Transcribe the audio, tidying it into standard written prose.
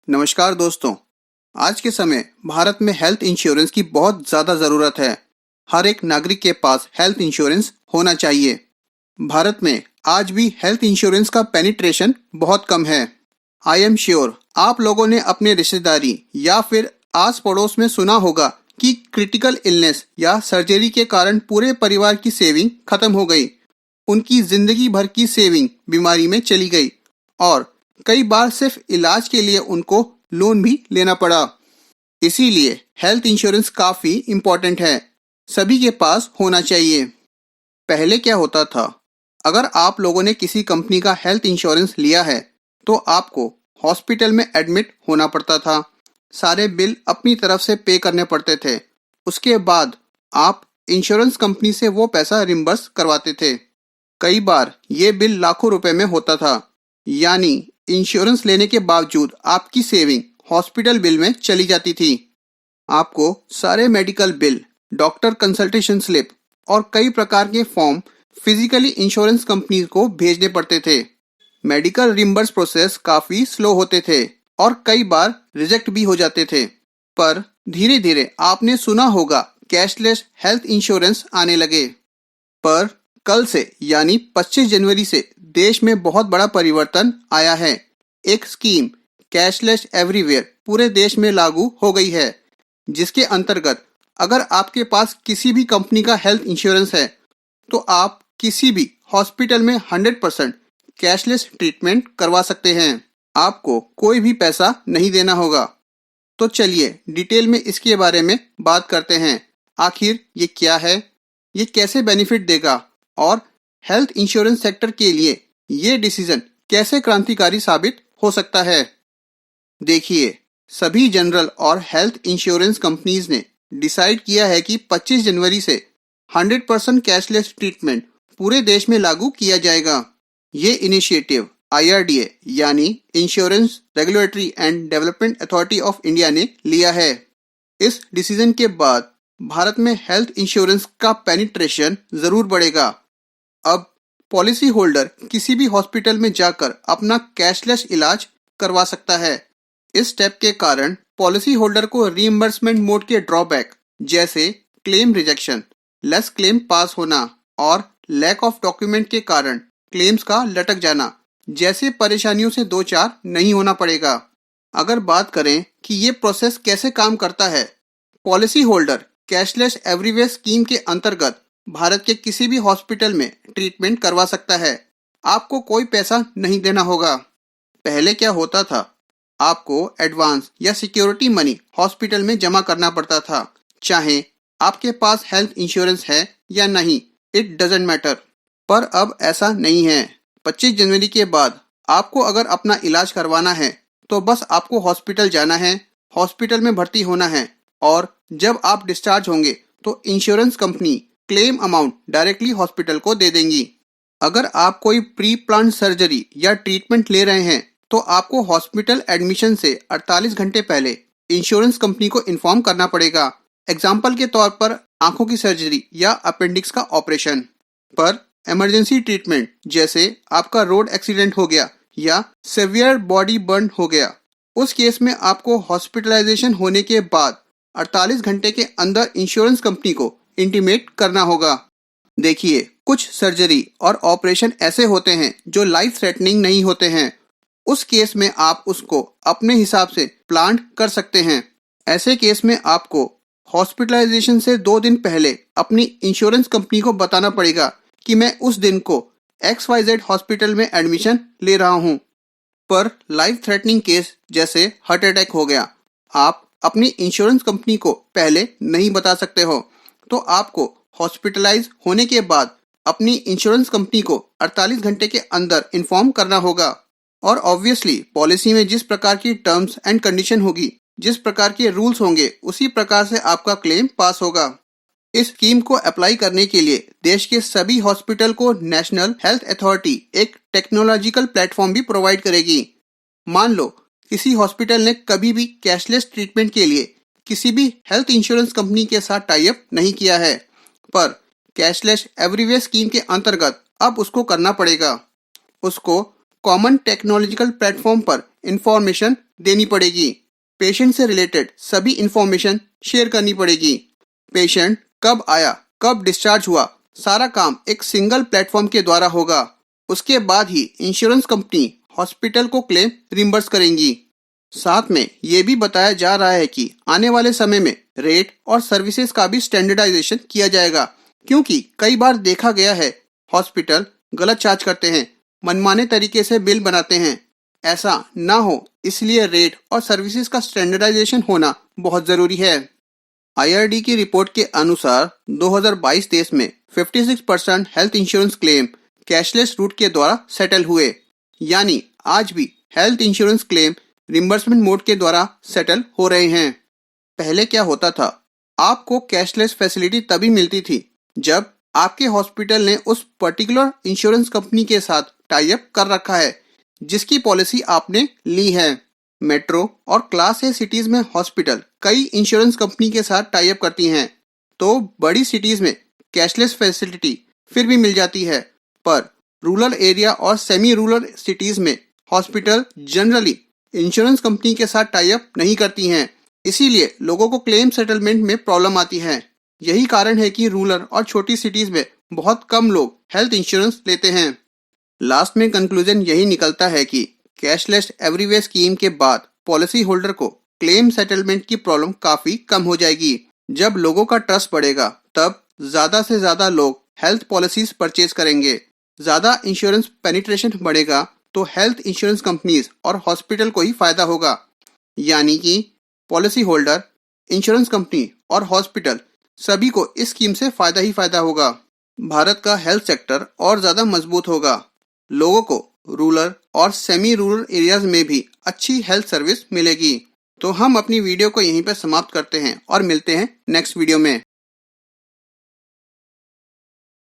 नमस्कार दोस्तों। आज के समय भारत में हेल्थ इंश्योरेंस की बहुत ज़्यादा ज़रूरत है। हर एक नागरिक के पास हेल्थ इंश्योरेंस होना चाहिए। भारत में आज भी हेल्थ इंश्योरेंस का पेनिट्रेशन बहुत कम है। आई एम श्योर आप लोगों ने अपने रिश्तेदारी या फिर आस पड़ोस में सुना होगा कि क्रिटिकल इलनेस या सर्जरी के कारण पूरे परिवार की सेविंग खत्म हो गई। उनकी जिंदगी भर की सेविंग बीमारी में चली गई और कई बार सिर्फ इलाज के लिए उनको लोन भी लेना पड़ा। इसीलिए हेल्थ इंश्योरेंस काफ़ी इम्पोर्टेंट है, सभी के पास होना चाहिए। पहले क्या होता था, अगर आप लोगों ने किसी कंपनी का हेल्थ इंश्योरेंस लिया है तो आपको हॉस्पिटल में एडमिट होना पड़ता था। सारे बिल अपनी तरफ से पे करने पड़ते थे। उसके बाद आप इंश्योरेंस कंपनी से वो पैसा रिम्बर्स करवाते थे। कई बार ये बिल लाखों रुपए में होता था, यानी इंश्योरेंस लेने के बावजूद आपकी सेविंग हॉस्पिटल बिल में चली जाती थी। आपको सारे medical bill, doctor consultation slip और कई प्रकार के फॉर्म फिजिकली इंश्योरेंस कंपनी को भेजने पड़ते थे। मेडिकल रिम्बर्स प्रोसेस काफ़ी स्लो होते थे और कई बार रिजेक्ट भी हो जाते थे। पर धीरे धीरे आपने सुना होगा कैशलेस हेल्थ इंश्योरेंस आने लगे। पर कल से यानी 25 जनवरी से देश में बहुत बड़ा परिवर्तन आया है। एक स्कीम कैशलेस एवरीवेयर पूरे देश में लागू हो गई है, जिसके अंतर्गत अगर आपके पास किसी भी कंपनी का हेल्थ इंश्योरेंस है तो आप किसी भी हॉस्पिटल में 100% कैशलेस ट्रीटमेंट करवा सकते हैं। आपको कोई भी पैसा नहीं देना होगा। तो चलिए डिटेल में इसके बारे में बात करते हैं। आखिर ये क्या है, ये कैसे बेनिफिट देगा और हेल्थ इंश्योरेंस सेक्टर के लिए ये डिसीजन कैसे क्रांतिकारी साबित हो सकता है। देखिए, सभी जनरल और हेल्थ इंश्योरेंस कंपनीज ने डिसाइड किया है कि 25 जनवरी से 100% कैशलेस ट्रीटमेंट पूरे देश में लागू किया जाएगा। ये इनिशिएटिव IRDA यानी insurance regulatory and development authority of India ने लिया है। इस डिसीजन के बाद भारत में हेल्थ इंश्योरेंस का पेनिट्रेशन जरूर बढ़ेगा। अब पॉलिसी होल्डर किसी भी हॉस्पिटल में जाकर अपना कैशलेस इलाज करवा सकता है। इस स्टेप के कारण पॉलिसी होल्डर को रीइंबर्समेंट मोड के ड्रॉबैक जैसे क्लेम रिजेक्शन, लेस क्लेम पास होना और लैक ऑफ डॉक्यूमेंट के कारण क्लेम्स का लटक जाना जैसे परेशानियों से दो चार नहीं होना पड़ेगा। अगर बात करें कि ये प्रोसेस कैसे काम करता है, policy holder cashless everywhere scheme के अंतर्गत भारत के किसी भी हॉस्पिटल में ट्रीटमेंट करवा सकता है। आपको कोई पैसा नहीं देना होगा। पहले क्या होता था, आपको एडवांस या सिक्योरिटी मनी हॉस्पिटल में जमा करना पड़ता था। चाहे आपके पास हेल्थ इंश्योरेंस है या नहीं, इट डजेंट मैटर। पर अब ऐसा नहीं है। 25 जनवरी के बाद आपको अगर अपना इलाज करवाना है तो बस आपको हॉस्पिटल जाना है, हॉस्पिटल में भर्ती होना है और जब आप डिस्चार्ज होंगे तो insurance company claim amount directly hospital को दे देंगी। अगर आप कोई प्री प्लान सर्जरी या ट्रीटमेंट ले रहे हैं तो आपको हॉस्पिटल एडमिशन से 48 घंटे पहले इंश्योरेंस कंपनी को इन्फॉर्म करना पड़ेगा। एग्जाम्पल के तौर पर आंखों की सर्जरी या अपेंडिक्स का ऑपरेशन। पर इमरजेंसी ट्रीटमेंट जैसे आपका रोड एक्सीडेंट हो गया या सेवियर बॉडी बर्न हो गया, उस केस में आपको हॉस्पिटलाइजेशन होने के बाद 48 घंटे के अंदर इंश्योरेंस कंपनी को इंटीमेट करना होगा। देखिए, कुछ सर्जरी और ऑपरेशन ऐसे होते हैं जो लाइफ थ्रेटनिंग नहीं होते हैं। उस केस में आप उसको अपने हिसाब से प्लान कर सकते हैं। ऐसे केस में आपको हॉस्पिटलाइजेशन से 2 दिन पहले अपनी इंश्योरेंस कंपनी को बताना पड़ेगा कि मैं उस दिन को XYZ हॉस्पिटल में एडमिशन ले रहा हूँ। पर लाइफ थ्रेटनिंग केस जैसे हार्ट अटैक हो गया, आप अपनी इंश्योरेंस कंपनी को पहले नहीं बता सकते हो, तो आपको हॉस्पिटलाइज होने के बाद अपनी इंश्योरेंस कंपनी को 48 घंटे के अंदर इन्फॉर्म करना होगा। और ऑब्वियसली पॉलिसी में जिस प्रकार की टर्म्स एंड कंडीशन होगी, जिस प्रकार के रूल्स होंगे, उसी प्रकार से आपका क्लेम पास होगा। इस स्कीम को अप्लाई करने के लिए देश के सभी हॉस्पिटल को नेशनल हेल्थ अथॉरिटी एक टेक्नोलॉजिकल प्लेटफॉर्म भी प्रोवाइड करेगी। मान लो किसी हॉस्पिटल ने कभी भी कैशलेस ट्रीटमेंट के लिए किसी भी हेल्थ इंश्योरेंस कंपनी के साथ टाई अप नहीं किया है, पर कैशलेस एवरीवेयर स्कीम के अंतर्गत अब उसको करना पड़ेगा। उसको कॉमन टेक्नोलॉजिकल प्लेटफॉर्म पर इंफॉर्मेशन देनी पड़ेगी। पेशेंट से रिलेटेड सभी इंफॉर्मेशन शेयर करनी पड़ेगी। पेशेंट कब आया, कब डिस्चार्ज हुआ, सारा काम एक सिंगल प्लेटफॉर्म के द्वारा होगा। उसके बाद ही इंश्योरेंस कंपनी हॉस्पिटल को क्लेम रिम्बर्स करेंगी। साथ में ये भी बताया जा रहा है कि आने वाले समय में रेट और सर्विसेज का भी स्टैंडर्डाइजेशन किया जाएगा, क्योंकि कई बार देखा गया है हॉस्पिटल गलत चार्ज करते हैं, मनमाने तरीके से बिल बनाते हैं। ऐसा ना हो इसलिए रेट और सर्विसेज का स्टैंडर्डाइजेशन होना बहुत ज़रूरी है। IRD की रिपोर्ट के अनुसार 2022-23 में 56% health insurance claim cashless route के द्वारा सेटल हुए। यानी आज भी health insurance claim reimbursement mode के द्वारा सेटल हो रहे हैं। पहले क्या होता था, आपको कैशलेस फैसिलिटी तभी मिलती थी जब आपके हॉस्पिटल ने उस पर्टिकुलर इंश्योरेंस कंपनी के साथ टाई अप कर रखा है जिसकी पॉलिसी आपने ली है। मेट्रो और क्लास ए सिटीज में हॉस्पिटल कई इंश्योरेंस कंपनी के साथ टाई अप करती हैं, तो बड़ी सिटीज में कैशलेस फैसिलिटी फिर भी मिल जाती है। पर रूरल एरिया और सेमी रूरल सिटीज में हॉस्पिटल जनरली इंश्योरेंस कंपनी के साथ टाई अप नहीं करती हैं, इसीलिए लोगों को क्लेम सेटलमेंट में प्रॉब्लम आती है। यही कारण है कि रूरल और छोटी सिटीज में बहुत कम लोग हेल्थ इंश्योरेंस लेते हैं। लास्ट में कंक्लूजन यही निकलता है कि कैशलेस एवरीवेयर स्कीम के बाद पॉलिसी होल्डर को क्लेम सेटलमेंट की प्रॉब्लम काफी कम हो जाएगी। जब लोगों का ट्रस्ट बढ़ेगा तब ज्यादा से ज्यादा लोग हेल्थ पॉलिसीज परचेज करेंगे। ज्यादा इंश्योरेंस पेनिट्रेशन बढ़ेगा तो हेल्थ इंश्योरेंस कंपनीज और हॉस्पिटल को ही फायदा होगा। यानी कि पॉलिसी होल्डर, इंश्योरेंस कंपनी और हॉस्पिटल सभी को इस स्कीम से फायदा ही फायदा होगा। भारत का हेल्थ सेक्टर और ज्यादा मजबूत होगा। लोगों को रूरल और सेमी रूरल एरियाज में भी अच्छी हेल्थ सर्विस मिलेगी। तो हम अपनी वीडियो को यहीं पर समाप्त करते हैं और मिलते हैं नेक्स्ट वीडियो में।